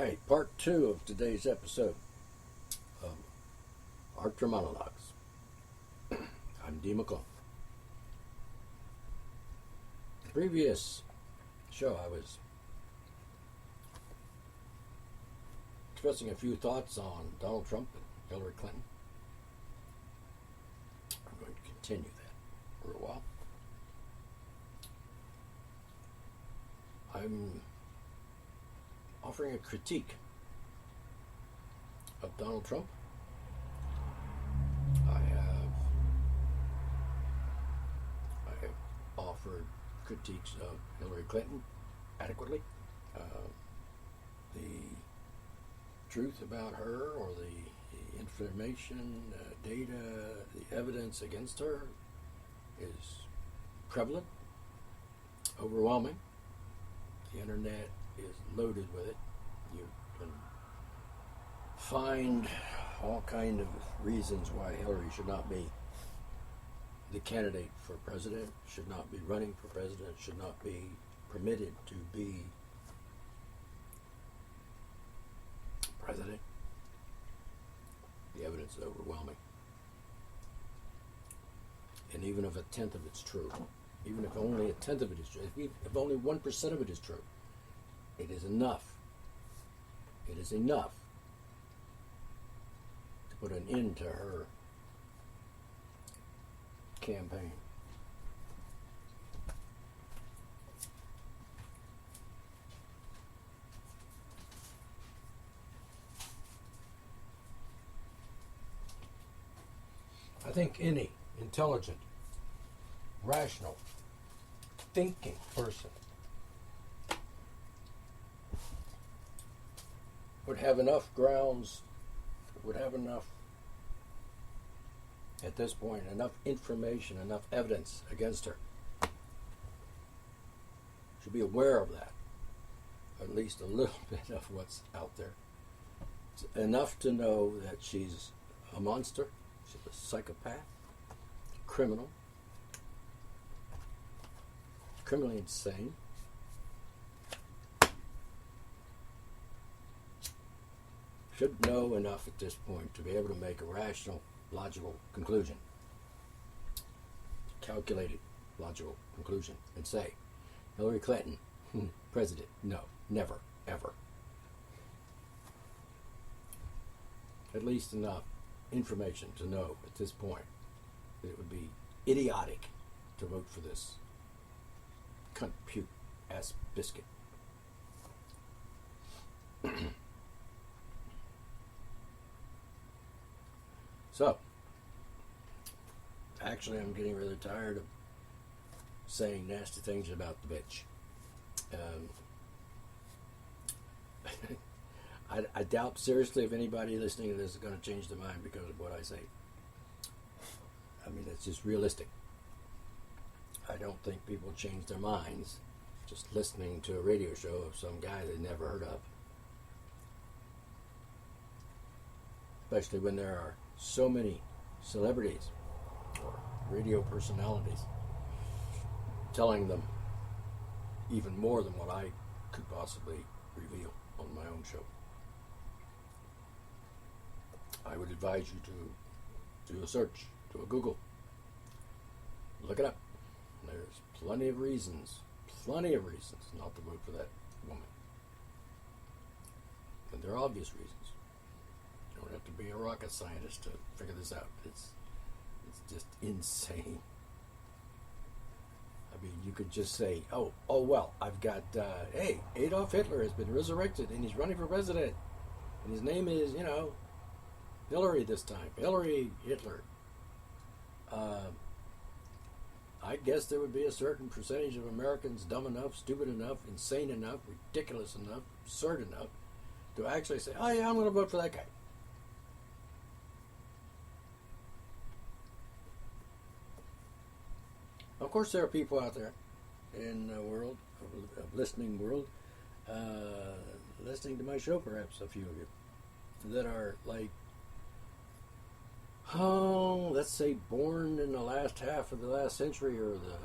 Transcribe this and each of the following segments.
right, part two of today's episode of Archer Monologues. I'm Dee McClung. The previous show, I was expressing a few thoughts on Donald Trump and Hillary Clinton. I'm going to continue that for a while. I'm offering a critique of Donald Trump. I have offered critiques of Hillary Clinton adequately. The truth about her, or the information, data, the evidence against her is prevalent, overwhelming. The internet is loaded with it. You can find all kind of reasons why Hillary should not be the candidate for president, should not be running for president, should not be permitted to be president. The evidence is overwhelming. And even if a tenth of it's true, even if only a tenth of it is true, if only 1% of it is true, it is enough. It is enough to put an end to her campaign. I think any intelligent, rational, thinking person would have enough grounds, would have enough, at this point, enough information, enough evidence against her. Should be aware of that, at least a little bit of what's out there. It's enough to know that she's a monster, she's a psychopath, criminal, criminally insane. Should know enough at this point to be able to make a rational, logical conclusion, calculated, logical conclusion, and say, Hillary Clinton, president, no, never, ever. At least enough information to know at this point that it would be idiotic to vote for this cunt puke ass biscuit. So, actually, I'm getting really tired of saying nasty things about the bitch. I doubt seriously if anybody listening to this is going to change their mind because of what I say. I mean, it's just realistic. I don't think people change their minds just listening to a radio show of some guy they never heard of. Especially when there are so many celebrities or radio personalities telling them even more than what I could possibly reveal on my own show. I would advise you to do a search, do a Google, look it up. There's plenty of reasons not to vote for that woman. And they're obvious reasons. You don't have to be a rocket scientist to figure this out. It's just insane. I mean, you could just say, oh well, I've got, hey, Adolf Hitler has been resurrected and he's running for president. And his name is, Hillary this time. Hillary Hitler. I guess there would be a certain percentage of Americans dumb enough, stupid enough, insane enough, ridiculous enough, absurd enough to actually say, oh yeah, I'm going to vote for that guy. Of course, there are people out there in the world, of listening world, listening to my show, perhaps a few of you, that are like, let's say born in the last half of the last century or the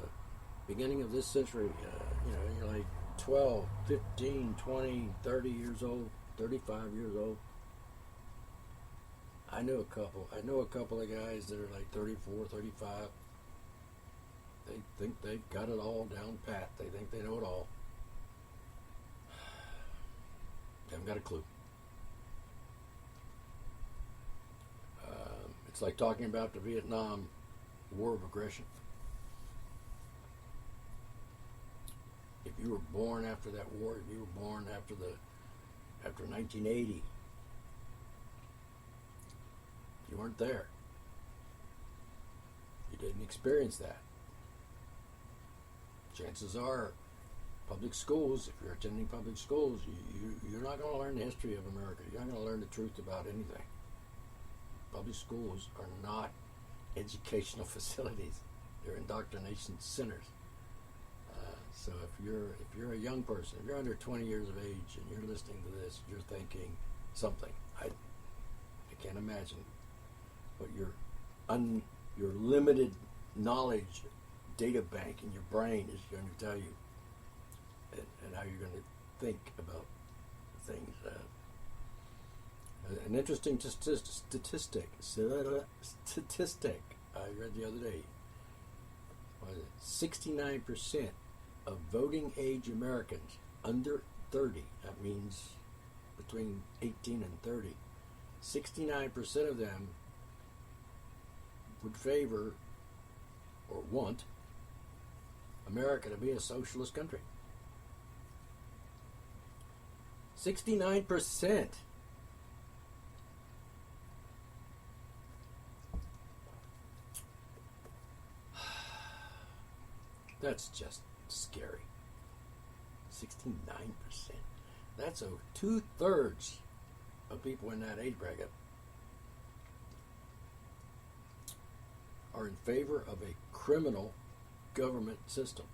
beginning of this century. You're like 12, 15, 20, 30 years old, 35 years old. I know a couple. I know a couple of guys that are like 34, 35. They think they've got it all down pat. They think they know it all. They haven't got a clue. It's like talking about the Vietnam War of Aggression. If you were born after that war, if you were born after 1980, you weren't there. You didn't experience that. Chances are, public schools, if you're attending public schools, you're not going to learn the history of America. You're not going to learn the truth about anything. Public schools are not educational facilities. They're indoctrination centers. So if you're a young person, if you're under 20 years of age and you're listening to this, you're thinking something. I can't imagine what your limited knowledge data bank in your brain is going to tell you, and how you're going to think about things. An interesting statistic I read the other day was 69% of voting age Americans under 30, that means between 18 and 30, 69% of them would favor or want America to be a socialist country. 69%. That's just scary. 69%. That's over 2/3 of people in that age bracket are in favor of a criminal government system,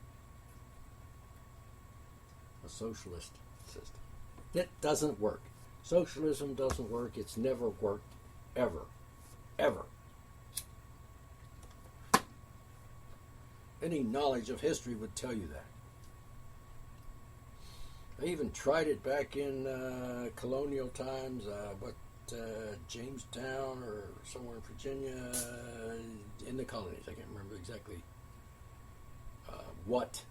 a socialist system. It doesn't work. Socialism doesn't work. It's never worked, ever. Ever. Any knowledge of history would tell you that. They even tried it back in colonial times, Jamestown or somewhere in Virginia, in the colonies. I can't remember exactly what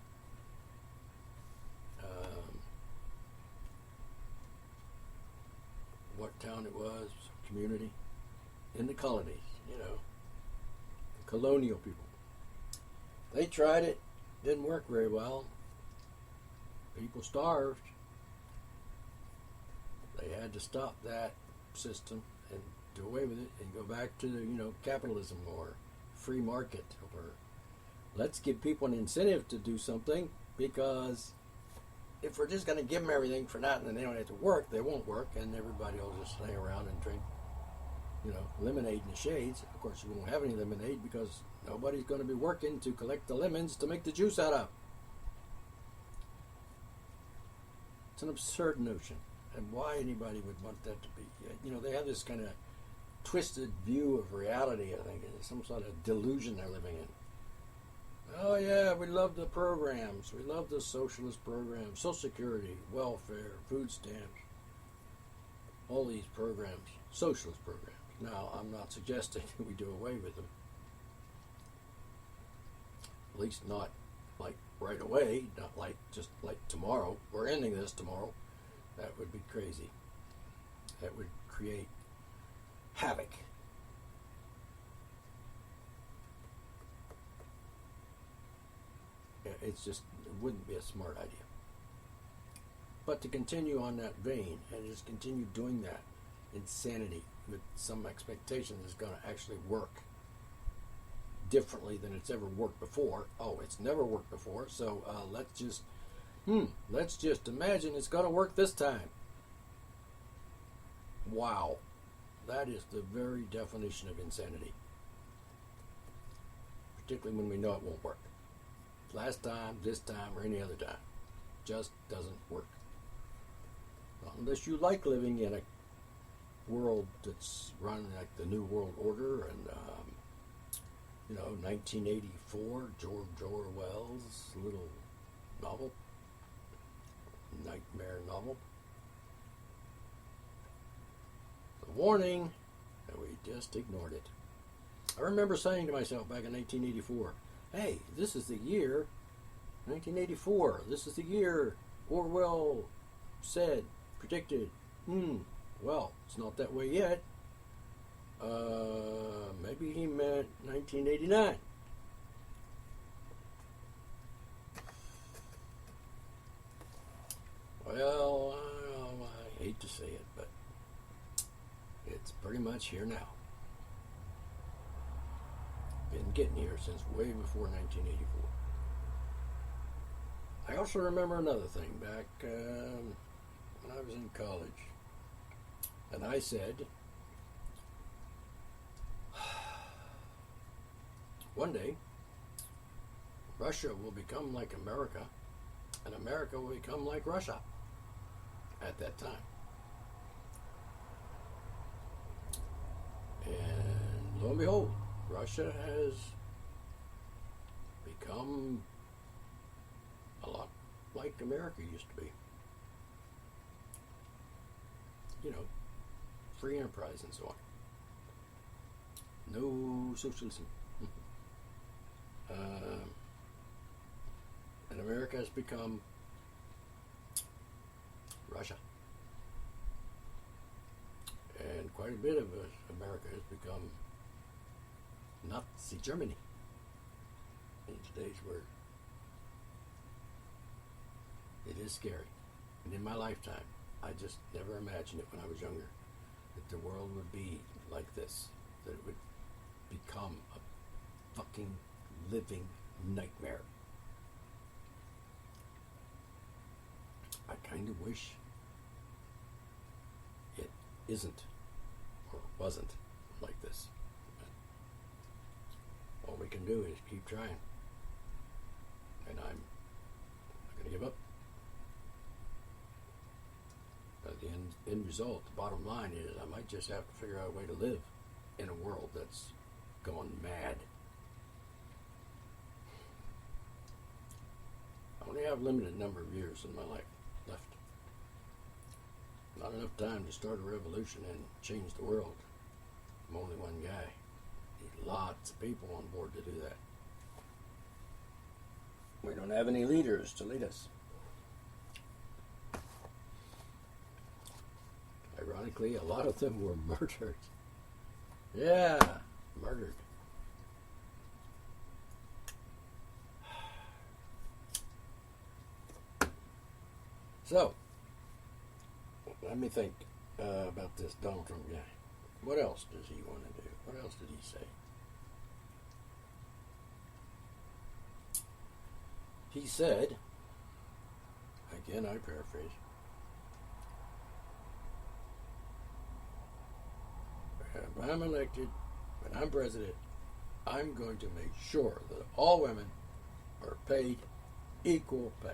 town it was, community, in the colonies, the colonial people. They tried it, didn't work very well. People starved. They had to stop that system and do away with it and go back to capitalism or free market, or let's give people an incentive to do something, because if we're just going to give them everything for that and then they don't have to work, they won't work, and everybody will just hang around and drink lemonade in the shades. Of course, you won't have any lemonade because nobody's going to be working to collect the lemons to make the juice out of. It's an absurd notion, and why anybody would want that to be. They have this kind of twisted view of reality, I think. It's some sort of delusion they're living in. Oh yeah, we love the programs. We love the socialist programs, Social Security, welfare, food stamps, all these programs, socialist programs. Now, I'm not suggesting we do away with them. At least not like right away, not like just like tomorrow. We're ending this tomorrow. That would be crazy. That would create havoc. It wouldn't be a smart idea. But to continue on that vein and just continue doing that insanity with some expectation is going to actually work differently than it's ever worked before. Oh, it's never worked before, so let's just imagine it's going to work this time. Wow. That is the very definition of insanity. Particularly when we know it won't work. Last time, this time, or any other time. Just doesn't work. Unless you like living in a world that's run like the New World Order and 1984, George Orwell's little novel, nightmare novel. warning, and we just ignored it. I remember saying to myself back in 1984, hey, this is the year 1984. This is the year Orwell said, predicted. Well, it's not that way yet. Maybe he meant 1989. Well, I hate to say it, but it's pretty much here now. Been getting here since way before 1984. I also remember another thing back when I was in college. And I said, one day, Russia will become like America, and America will become like Russia at that time. And lo and behold, Russia has become a lot like America used to be. You know, free enterprise and so on. No socialism. And America has become Russia. And quite a bit of America has become Nazi Germany in today's world. It is scary. And in my lifetime, I just never imagined it when I was younger, that the world would be like this, that it would become a fucking living nightmare. I kind of wish it isn't or wasn't like this. But all we can do is keep trying. And I'm not going to give up. But the end result, the bottom line is I might just have to figure out a way to live in a world that's gone mad. I only have a limited number of years in my life left. Not enough time to start a revolution and change the world. I'm only one guy. Need lots of people on board to do that. We don't have any leaders to lead us. Ironically, a lot of them were murdered. Yeah, murdered. So, let me think about this Donald Trump guy. What else does he want to do? What else did he say? He said, again I paraphrase, when I'm elected, when I'm president, I'm going to make sure that all women are paid equal pay.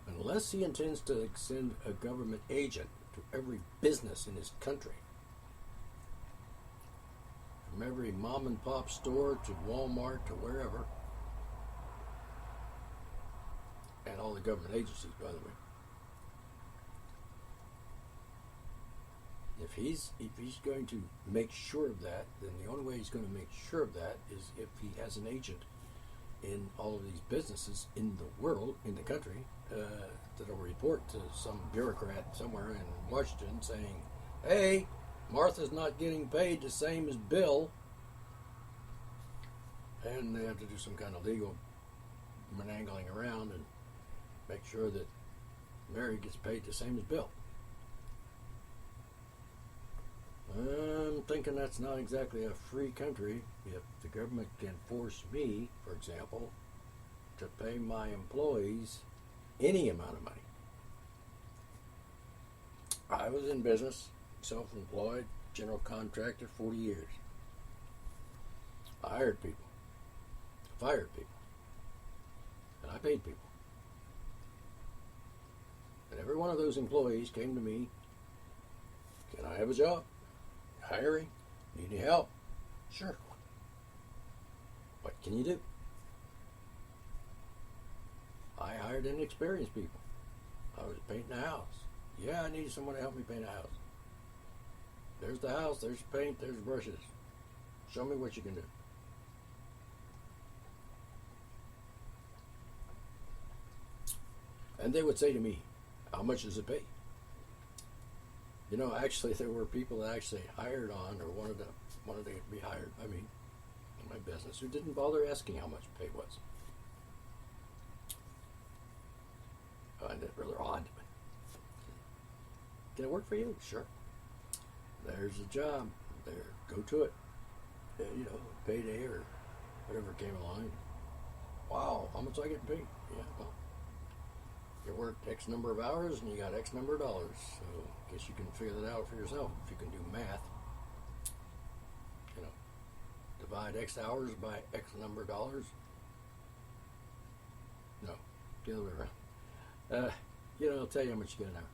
Unless he intends to send a government agent to every business in his country, from every mom and pop store to Walmart to wherever, and all the government agencies, by the way. If he's going to make sure of that, then the only way he's going to make sure of that is if he has an agent in all of these businesses in the world, in the country, that'll report to some bureaucrat somewhere in Washington saying, hey, Martha's not getting paid the same as Bill. And they have to do some kind of legal menangling around and make sure that Mary gets paid the same as Bill. I'm thinking that's not exactly a free country if the government can force me, for example, to pay my employees any amount of money. I was in business, self-employed, general contractor, 40 years. I hired people, fired people, and I paid people. And every one of those employees came to me, can I have a job? Hiring? Need any help? Sure. What can you do? I hired inexperienced people. I was painting a house. Yeah, I need someone to help me paint a house. There's the house, there's the paint, there's the brushes. Show me what you can do. And they would say to me, how much does it pay? You know, actually, there were people that actually hired on or wanted to be hired by me in my business who didn't bother asking how much pay was. I find it rather odd. Can it work for you? Sure. There's a job. There, go to it. You know, payday or whatever came along. Wow, how much I get paid? Yeah, well, you worked X number of hours and you got X number of dollars. So I guess you can figure that out for yourself if you can do math. You know, divide X hours by X number of dollars. No, the other way around. You know, I'll tell you how much you get an hour.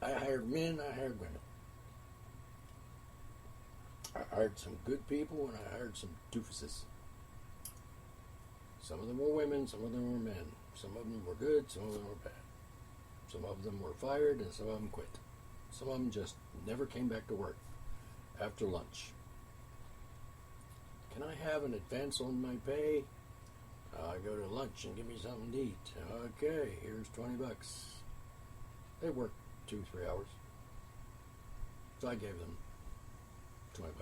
I hired men, I hired women. I hired some good people and I hired some doofuses. Some of them were women, some of them were men. Some of them were good, some of them were bad. Some of them were fired and some of them quit. Some of them just never came back to work after lunch. Can I have an advance on my pay? Go to lunch and give me something to eat. Okay, here's $20. They worked 2-3 hours. So I gave them $20,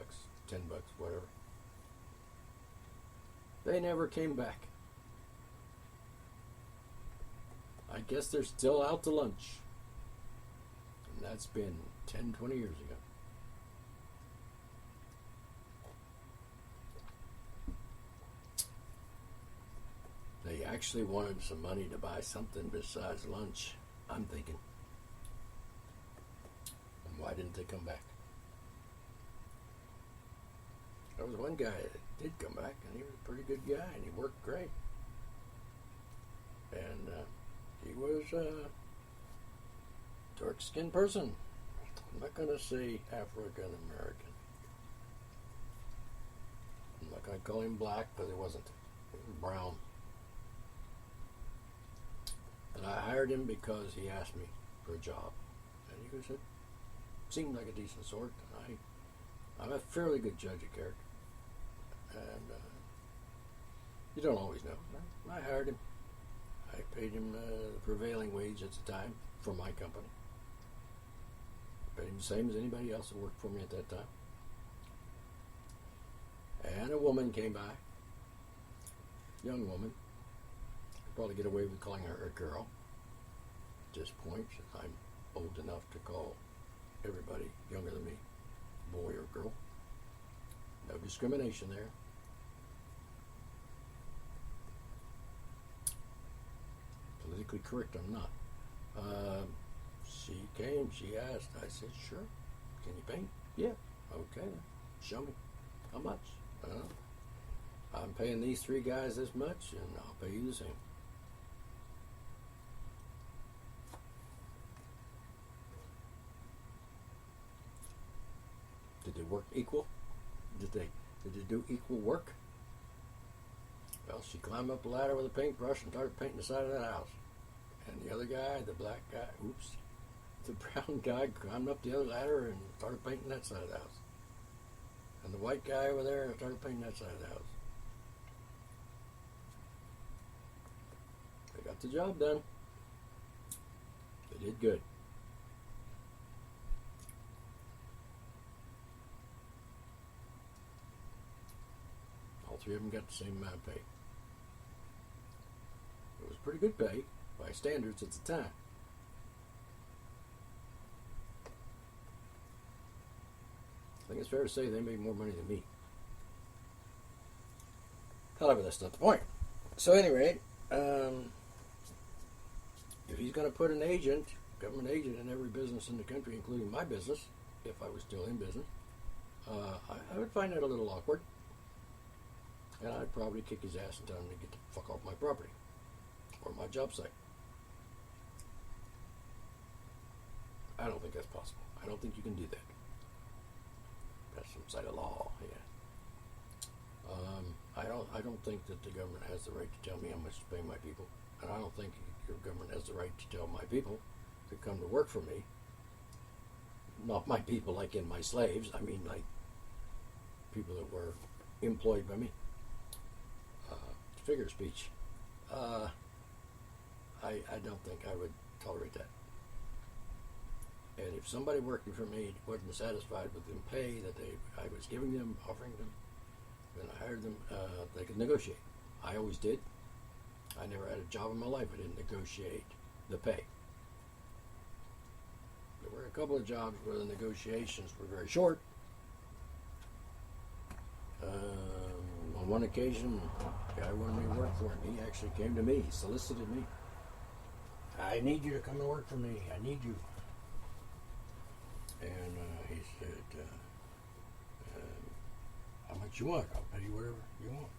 $10, whatever. They never came back. I guess they're still out to lunch. And that's been 10, 20 years ago. They actually wanted some money to buy something besides lunch, I'm thinking. And why didn't they come back? There was one guy that did come back, and he was a pretty good guy, and he worked great. And he was a dark-skinned person. I'm not going to say African-American. I'm not going to call him black, because he wasn't. He was brown. And I hired him because he asked me for a job. And he said, seemed like a decent sort. And I'm a fairly good judge of character. And you don't always know. I hired him. I paid him the prevailing wage at the time for my company. I paid him the same as anybody else that worked for me at that time. And a woman came by, young woman. I'd probably get away with calling her a girl at this point, since I'm old enough to call everybody younger than me boy or girl. No discrimination there. Politically correct, I'm not. She came, she asked. I said, sure. Can you paint? Yeah. Okay. Show me. How much? I'm paying these 3 guys this much, and I'll pay you the same. Did they work equal? Did they do equal work? Well, she climbed up the ladder with a paintbrush and started painting the side of that house. And the other guy, the black guy, the brown guy climbed up the other ladder and started painting that side of the house. And the white guy over there started painting that side of the house. They got the job done. They did good. All 3 of them got the same amount of pay. It was pretty good pay by standards at the time. I think it's fair to say they made more money than me. However, that's not the point. So, at any rate, if he's going to put an agent, government agent, in every business in the country, including my business, if I was still in business, I would find that a little awkward. And I'd probably kick his ass and tell him to get the fuck off my property or my job site. I don't think that's possible. I don't think you can do that. That's some side of law, yeah. I don't think that the government has the right to tell me how much to pay my people. and I don't think your government has the right to tell my people to come to work for me. Not my people like in my slaves, I mean like people that were employed by me. Figure of speech. I don't think I would tolerate that. And if somebody working for me wasn't satisfied with the pay that I was giving them, offering them, when I hired them, they could negotiate. I always did. I never had a job in my life I didn't negotiate the pay. There were a couple of jobs where the negotiations were very short. On one occasion, the guy wanted me to work for him. He actually came to me, he solicited me. I need you to come and work for me. I need you. And he said, how much you want? I'll pay you whatever you want.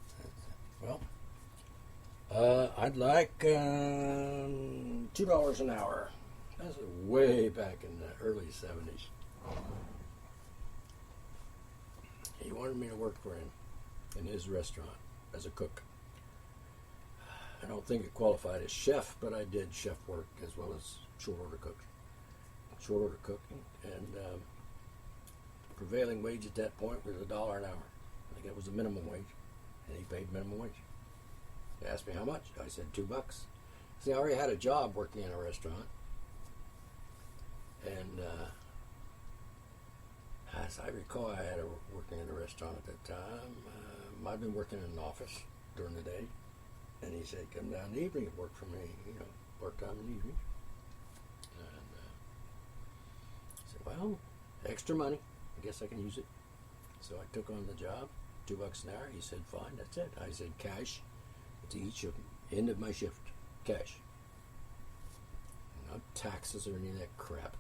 Well, I'd like $2 an hour. That's way back in the early 70s. He wanted me to work for him in his restaurant as a cook. I don't think it qualified as chef, but I did chef work as well as short order cooking. And the prevailing wage at that point was $1 an hour. I think it was the minimum wage, and he paid minimum wage. He asked me how much. I said $2. See, I already had a job working in a restaurant, and as I recall, I had working in a restaurant at that time. I'd been working in an office during the day, and he said, "Come down in the evening and work for me, part-time in the evening." And I said, "Well, extra money. I guess I can use it." So I took on the job, $2 an hour. He said, "Fine, that's it." I said, "Cash at each end of my shift, cash. Not taxes or any of that crap."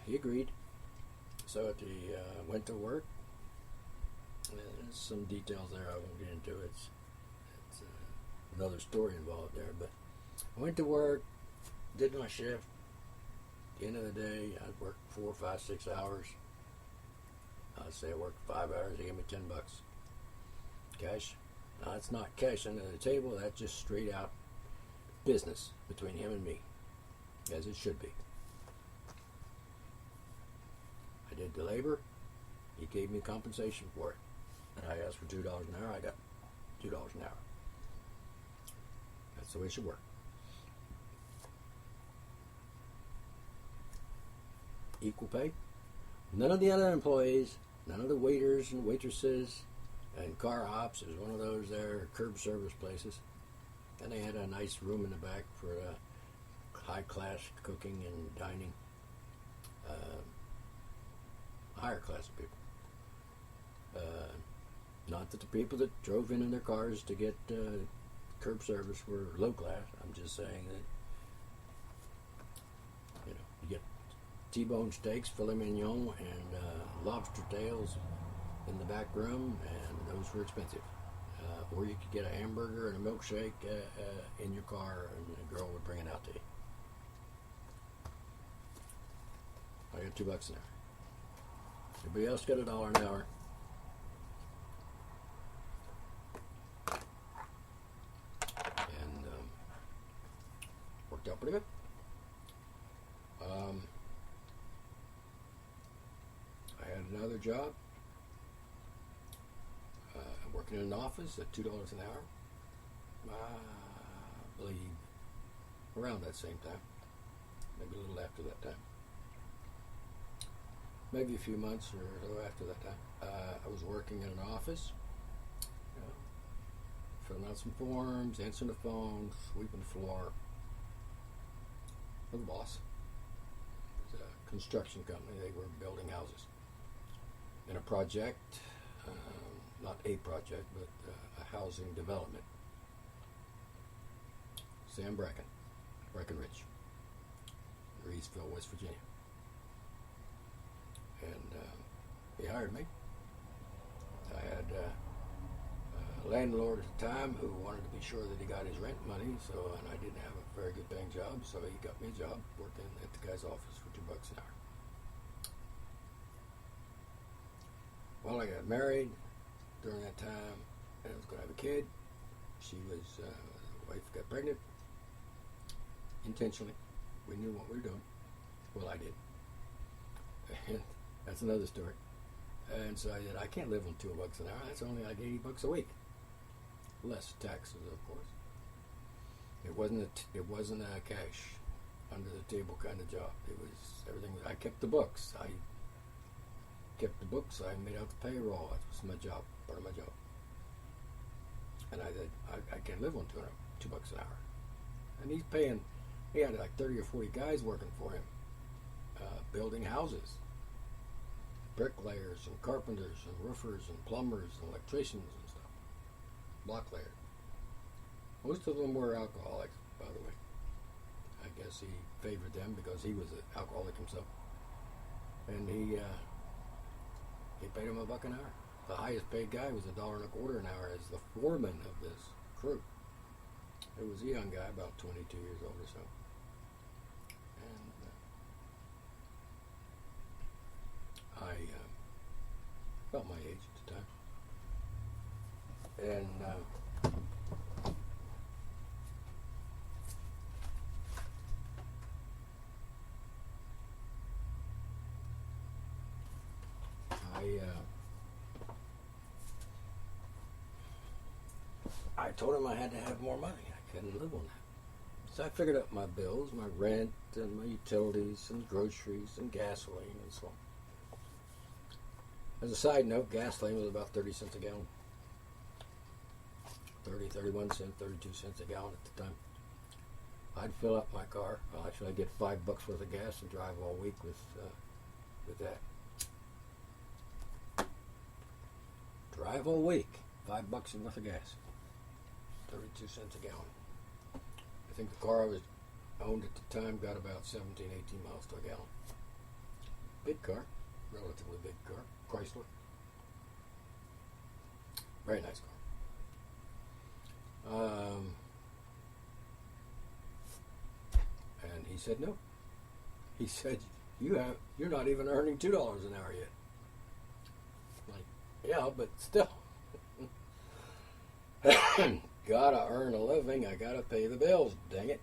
He agreed. So went to work. There's some details there I won't get into. It's another story involved there. But I went to work, did my shift. At the end of the day, I'd work 4, 5, 6 hours. I'd say I worked 5 hours. They gave me $10. Cash. Now, that's not cash under the table. That's just straight out business between him and me, as it should be. I did the labor. He gave me compensation for it. And I asked for $2 an hour. I got $2 an hour. That's the way it should work. Equal pay. None of the other employees, none of the waiters and waitresses and car hops. It was one of those there curb service places. And they had a nice room in the back for high-class cooking and dining. Higher class of people. Not that the people that drove in their cars to get curb service were low class. I'm just saying that you get T-bone steaks, filet mignon, and lobster tails in the back room, and those were expensive. Or you could get a hamburger and a milkshake in your car, and the girl would bring it out to you. I got $2 an hour. Everybody else got $1 an hour. And worked out pretty good. I had another job working in an office at $2 an hour. I believe around that same time, maybe a little after that time. Maybe a few months or a little after that time. I was working in an office, filling out some forms, answering the phone, sweeping the floor for the boss. It was a construction company. They were building houses. In a project, not a project, but a housing development. Sam Breckenridge, Reedsville, West Virginia. And he hired me. I had a landlord at the time who wanted to be sure that he got his rent money, and I didn't have a very good paying job, so he got me a job working at the guy's office for $2 an hour. Well, I got married during that time, and I was going to have a kid. She was wife got pregnant intentionally. We knew what we were doing. Well, I did. And that's another story. And so I said, I can't live on $2 an hour. That's only like $80 a week, less taxes, of course. It wasn't a cash under the table kind of job. It was everything. I kept the books. I made out the payroll. That was my job, part of my job. And I said, I can't live on $2 an hour. And he had like 30 or 40 guys working for him, building houses, bricklayers and carpenters and roofers and plumbers and electricians and stuff, block layers. Most of them were alcoholics, by the way. I guess he favored them because he was an alcoholic himself. And he paid him $1 an hour. The highest paid guy was $1.25 an hour as the foreman of this crew. It was a young guy, about 22 years old or so. And I about my age at the time. And I told him I had to have more money. I couldn't live on that. So I figured out my bills, my rent, and my utilities, and groceries, and gasoline, and so on. As a side note, gasoline was about 30 cents a gallon. 30, 31 cents, 32 cents a gallon at the time. I'd fill up my car. Well, actually, I'd get $5 worth of gas and drive all week with that. Drive all week, $5 worth of gas. 32 cents a gallon. I think the car I owned at the time got about 17, 18 miles to a gallon. Big car, relatively big car, Chrysler. Very nice car. And he said no. He said, you're not even earning $2 an hour yet. Like, yeah, but still. Gotta earn a living. I gotta pay the bills. Dang it!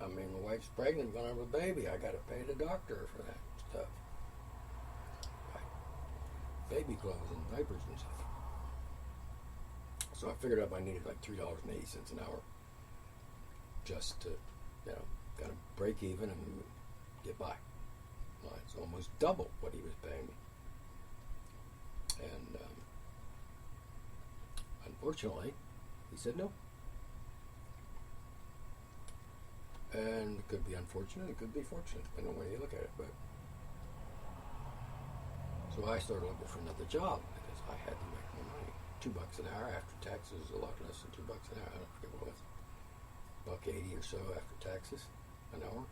I mean, the wife's pregnant, gonna have a baby. I gotta pay the doctor for that stuff. Buy baby clothes and diapers and stuff. So I figured out I needed like $3.80 an hour just to, kind of break even and get by. Well, it's almost double what he was paying me. And unfortunately, he said no. And it could be unfortunate, it could be fortunate, depending on the way you look at it. But so I started looking for another job because I had to make more money. $2 an hour after taxes, a lot less than $2 an hour. I don't forget what it was. $1.80 or so after taxes an hour.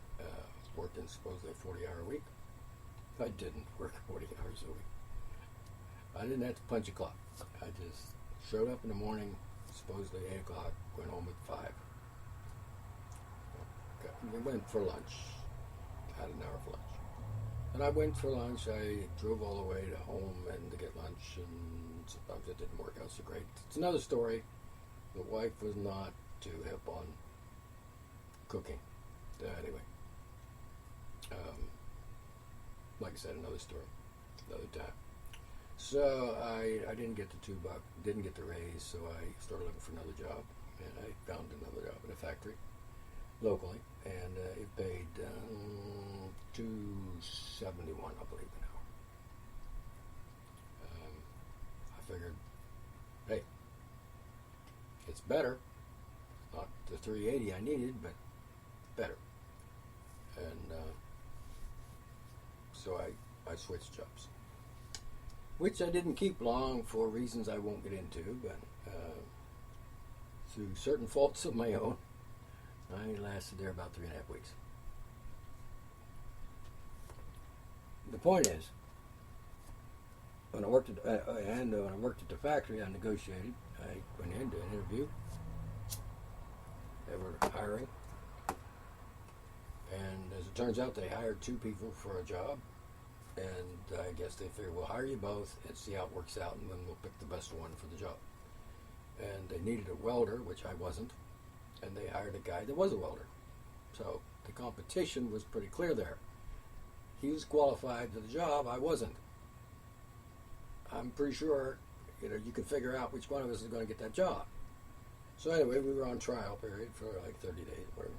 Working supposedly a 40-hour week. I didn't work 40 hours a week. I didn't have to punch a clock. I just showed up in the morning, supposedly 8 o'clock, went home at 5. We went for lunch. Had an hour for lunch. And I went for lunch. I drove all the way to home and to get lunch, and sometimes it didn't work out so great. It's another story. The wife was not too hip on cooking. Anyway. Like I said, another story, another time. So I didn't get the $2, didn't get the raise, so I started looking for another job, and I found another job in a factory locally, and it paid $2.71, I believe, an hour. I figured, hey, it's better, not the $3.80 I needed, but better, and so I switched jobs. Which I didn't keep long for reasons I won't get into, but through certain faults of my own, I lasted there about 3.5 weeks. The point is, when I worked at the factory, I negotiated. I went in to an interview. They were hiring, and as it turns out, they hired 2 people for a job. And I guess they figured we'll hire you both and see how it works out, and then we'll pick the best one for the job. And they needed a welder, which I wasn't. and they hired a guy that was a welder. So the competition was pretty clear there. He was qualified for the job. I wasn't. I'm pretty sure, you could figure out which one of us is going to get that job. So anyway, we were on trial period for like 30 days, whatever.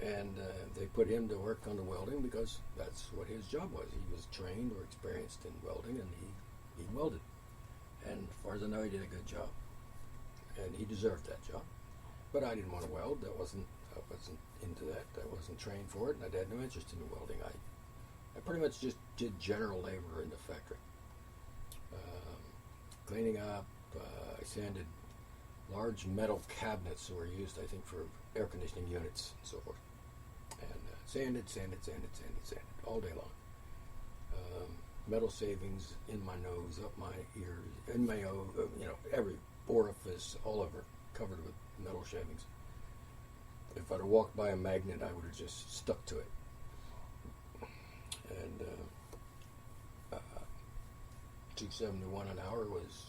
And they put him to work on the welding because that's what his job was. He was trained or experienced in welding, and he welded. And as far as I know, he did a good job. And he deserved that job. But I didn't want to weld. I wasn't into that. I wasn't trained for it, and I had no interest in welding. I pretty much just did general labor in the factory. Cleaning up, I sanded large metal cabinets that were used, I think, for air conditioning units and so forth. And sanded all day long. Metal savings in my nose, up my ears, in my every orifice, all over, covered with metal shavings. If I'd have walked by a magnet, I would have just stuck to it. And $2.71 an hour was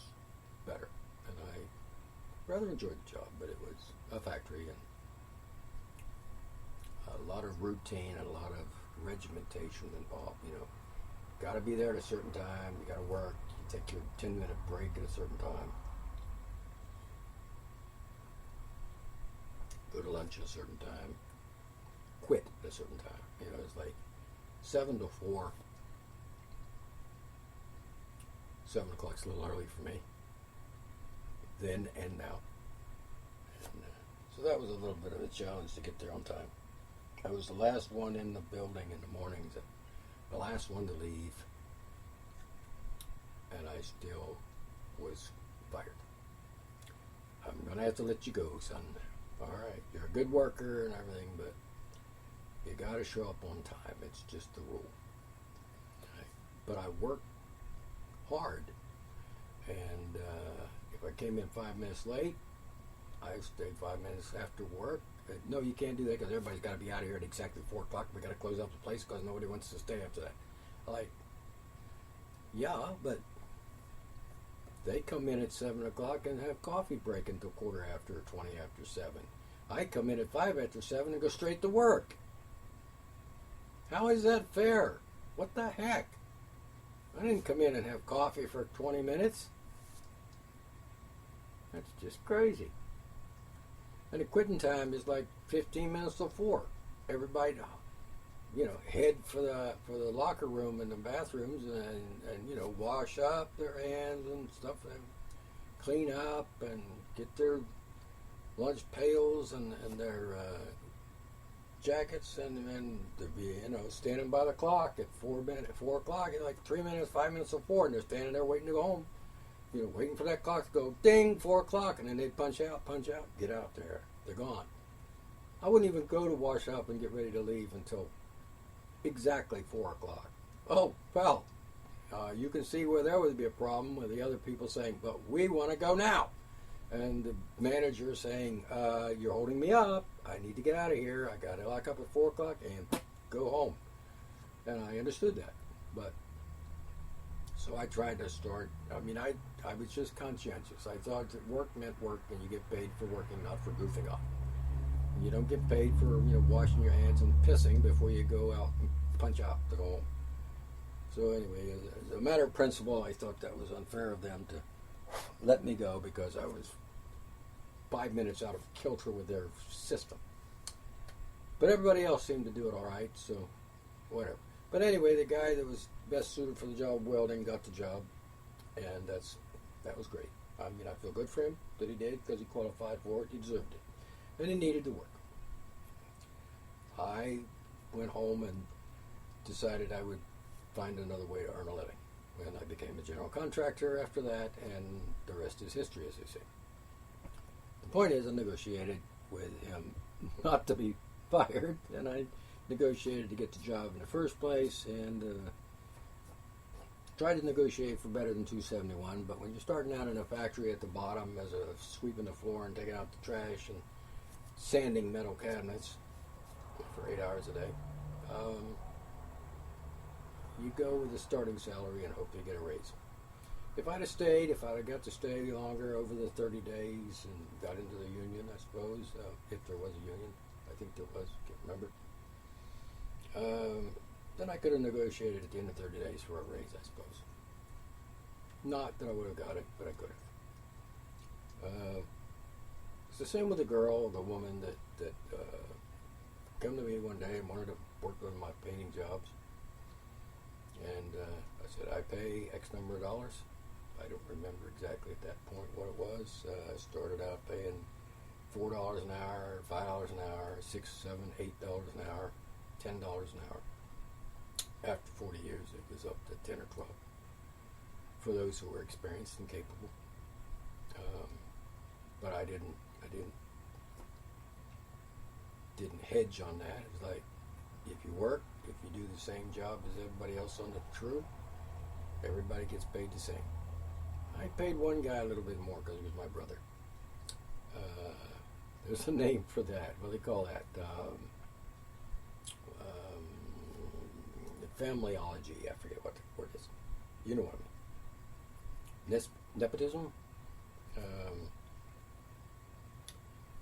better, and I rather enjoyed the job. But it was a factory and a lot of routine and a lot of regimentation involved. Got to be there at a certain time. You got to work. You take your 10-minute break at a certain time. Go to lunch at a certain time. Quit at a certain time. It's like 7 to 4. 7 o'clock's a little early for me. Then and now. And, so that was a little bit of a challenge to get there on time. I was the last one in the building in the mornings, and the last one to leave, and I still was fired. I'm going to have to let you go, son. All right, you're a good worker and everything, but you got to show up on time. It's just the rule. But I worked hard, and if I came in 5 minutes late, I stayed 5 minutes after work. No, you can't do that because everybody's got to be out of here at exactly 4 o'clock. We got to close up the place because nobody wants to stay after that. Yeah, but they come in at 7 o'clock and have coffee break until 20 after 7. I come in at 5 after 7 and go straight to work. How is that fair? What the heck? I didn't come in and have coffee for 20 minutes. That's just crazy. And the quitting time is like 15 minutes till 4. Everybody, head for the locker room and the bathrooms and wash up their hands and stuff, and clean up and get their lunch pails and their jackets, and to be standing by the clock at 4 o'clock, like 3 minutes, 5 minutes till 4, and they're standing there waiting to go home. Waiting for that clock to go ding, 4 o'clock, and then they'd punch out, get out there. They're gone. I wouldn't even go to wash up and get ready to leave until exactly 4 o'clock. Oh, well, you can see where there would be a problem with the other people saying, but we want to go now. And the manager saying, you're holding me up. I need to get out of here. I got to lock up at 4 o'clock and go home. And I understood that. But so I tried to start. I was just conscientious. I thought that work meant work, and you get paid for working, not for goofing off. And you don't get paid for washing your hands and pissing before you go out and punch out to go home. So anyway, as a matter of principle, I thought that was unfair of them to let me go because I was 5 minutes out of kilter with their system. But everybody else seemed to do it all right, so whatever. But anyway, the guy that was best suited for the job of welding got the job, and that was great. I feel good for him that he did because he qualified for it. He deserved it. And he needed to work. I went home and decided I would find another way to earn a living. And I became a general contractor after that, and the rest is history, as they say. The point is, I negotiated with him not to be fired, and I negotiated to get the job in the first place, and tried to negotiate for better than $2.71. But when you're starting out in a factory at the bottom as a sweeping the floor and taking out the trash and sanding metal cabinets for 8 hours a day, you go with a starting salary and hope to get a raise. If I'd have stayed, if I'd have got to stay longer over the 30 days and got into the union, I suppose, if there was a union, I think there was, can't remember, then I could have negotiated at the end of 30 days for a raise, I suppose. Not that I would have got it, but I could have. It's the same with the girl, the woman that came to me one day and wanted to work on my painting jobs. And I said, I pay X number of dollars. I don't remember exactly at that point what it was. I started out paying $4 an hour, $5 an hour, $6, $7, $8 an hour, $10 an hour. After 40 years, it was up to 10 or 12 for those who were experienced and capable. But I didn't hedge on that. It was like, if you work, if you do the same job as everybody else on the crew, everybody gets paid the same. I paid one guy a little bit more because he was my brother. There's a name for that. What do they call that? Familyology. I forget what the word is. You know what I mean. Nepotism.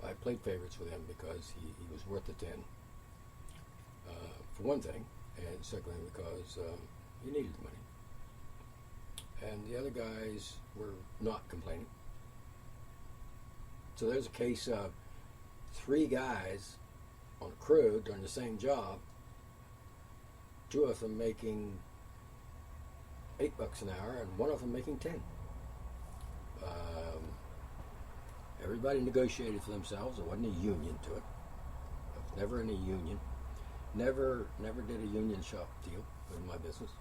I played favorites with him because he was worth the 10. For one thing, and secondly because he needed the money. And the other guys were not complaining. So there's a case of 3 guys on a crew doing the same job, 2 of them making $8 an hour and 1 of them making 10. Everybody negotiated for themselves. There wasn't a union to it. There was never any union. Never did a union shop deal in my business.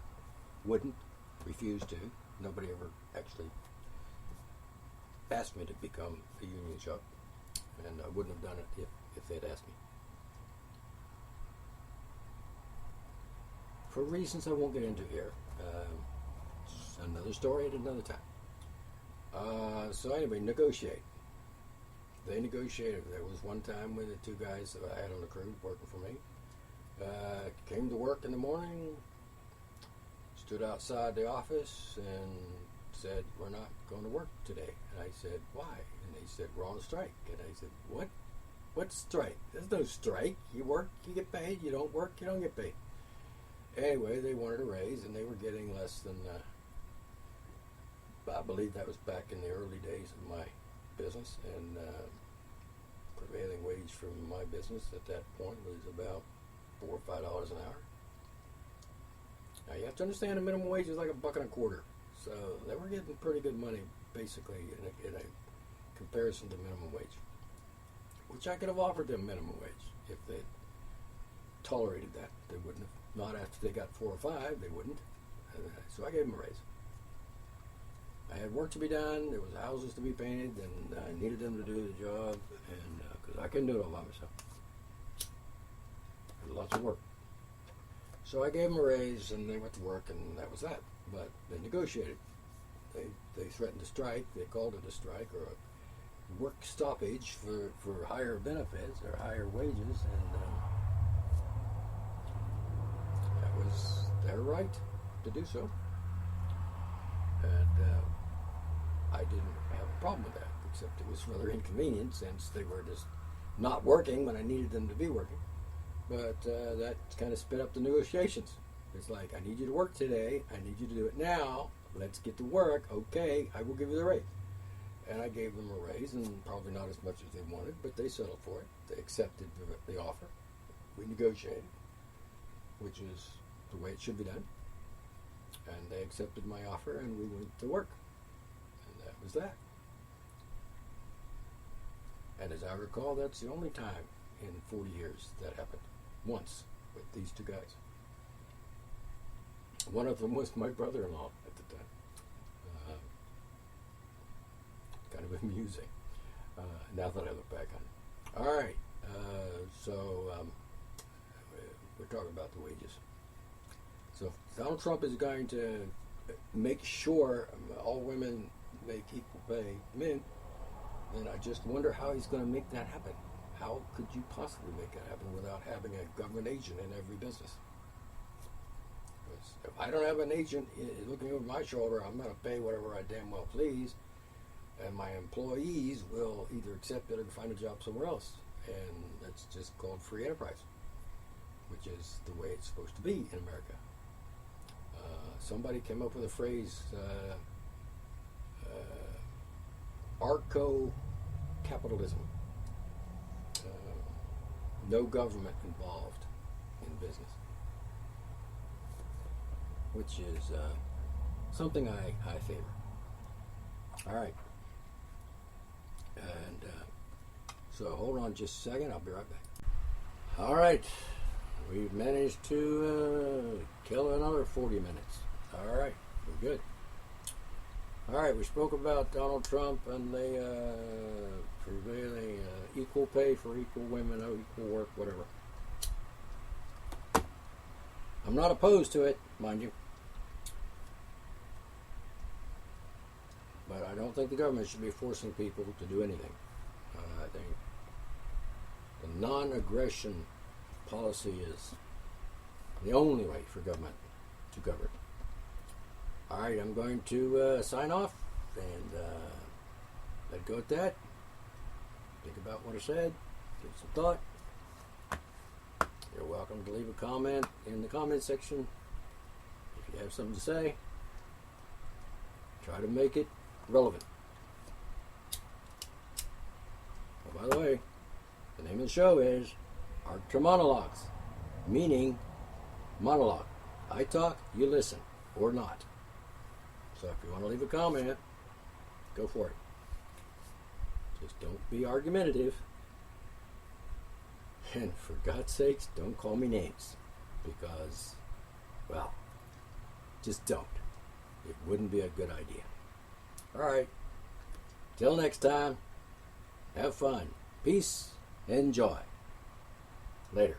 Wouldn't. Refused to. Nobody ever actually asked me to become a union shop, and I wouldn't have done it if they'd asked me. For reasons I won't get into here. It's another story at another time. So anyway, negotiate. They negotiated. There was one time when the 2 guys that I had on the crew working for me came to work in the morning, stood outside the office and said, "We're not going to work today." And I said, "Why?" And they said, "We're on a strike." And I said, "What? What strike? There's no strike. You work, you get paid. You don't work, you don't get paid." Anyway, they wanted a raise, and they were getting less than, I believe that was back in the early days of my business, and prevailing wage for my business at that point was about $4 or $5 an hour. Now you have to understand the minimum wage is like $1.25, so they were getting pretty good money basically in a comparison to minimum wage, which I could have offered them minimum wage if they tolerated that. They wouldn't have. Not after they got 4 or 5, they wouldn't. So I gave them a raise. I had work to be done. There was houses to be painted, and I needed them to do the job, and because I couldn't do it all by myself. There was lots of work. So I gave them a raise, and they went to work, and that was that. But they negotiated. They threatened to strike. They called it a strike or a work stoppage for higher benefits or higher wages, and that was their right to do so. And I didn't have a problem with that, except it was rather inconvenient since they were just not working when I needed them to be working. But that kind of sped up the negotiations. It's like, I need you to work today. I need you to do it now. Let's get to work. Okay, I will give you the raise. And I gave them a raise, and probably not as much as they wanted, but they settled for it. They accepted the offer. We negotiated, which is the way it should be done. And they accepted my offer, and we went to work. And that was that. And as I recall, that's the only time in 40 years that happened. Once, with these 2 guys. One of them was my brother-in-law at the time. Kind of amusing, now that I look back on it. All right, so we're talking about the wages. So if Donald Trump is going to make sure all women make equal pay men, then I just wonder how he's going to make that happen. How could you possibly make that happen without having a government agent in every business? business. If I don't have an agent looking over my shoulder, I'm going to pay whatever I damn well please, and my employees will either accept it or find a job somewhere else. And that's just called free enterprise, which is the way it's supposed to be in America. Somebody came up with a phrase, arco-capitalism. No government involved in business, which is something I favor. All right. And so hold on just a second. I'll be right back. All right. We've managed to kill another 40 minutes. All right. We're good. All right. We spoke about Donald Trump and the prevailing equal pay for equal women, equal work, whatever. I'm not opposed to it, mind you. But I don't think the government should be forcing people to do anything. I think the non-aggression policy is the only way for government to govern. All right, I'm going to sign off and let go at that. Think about what I said. Give it some thought. You're welcome to leave a comment in the comment section if you have something to say. Try to make it relevant. Oh, by the way, the name of the show is Arctur Monologues, meaning monologue. I talk, you listen, or not. So if you want to leave a comment, go for it. Just don't be argumentative. And for God's sakes, don't call me names. Because, well, just don't. It wouldn't be a good idea. All right. Till next time, have fun, peace, and joy. Later.